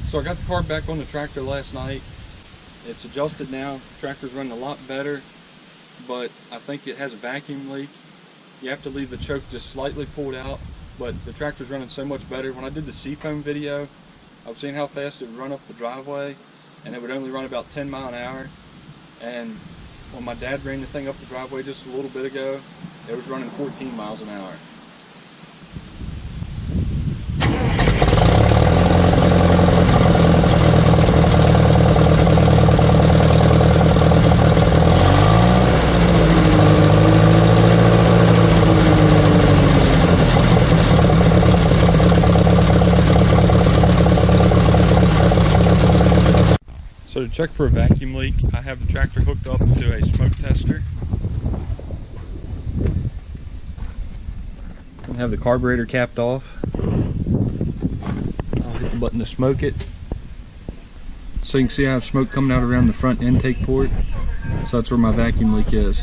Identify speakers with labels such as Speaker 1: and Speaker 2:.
Speaker 1: So I got the carb back on the tractor last night. It's adjusted now. Tractor's running a lot better, but I think it has a vacuum leak. You have to leave the choke just slightly pulled out, but the tractor's running so much better. When I did the Seafoam video, I was seeing how fast it would run up the driveway, and it would only run about 10 miles an hour. And when my dad ran the thing up the driveway just a little bit ago, it was running 14 miles an hour. So to check for a vacuum leak, I have the tractor hooked up to a smoke tester. I have the carburetor capped off. I'll hit the button to smoke it. So you can see I have smoke coming out around the front intake port. So that's where my vacuum leak is.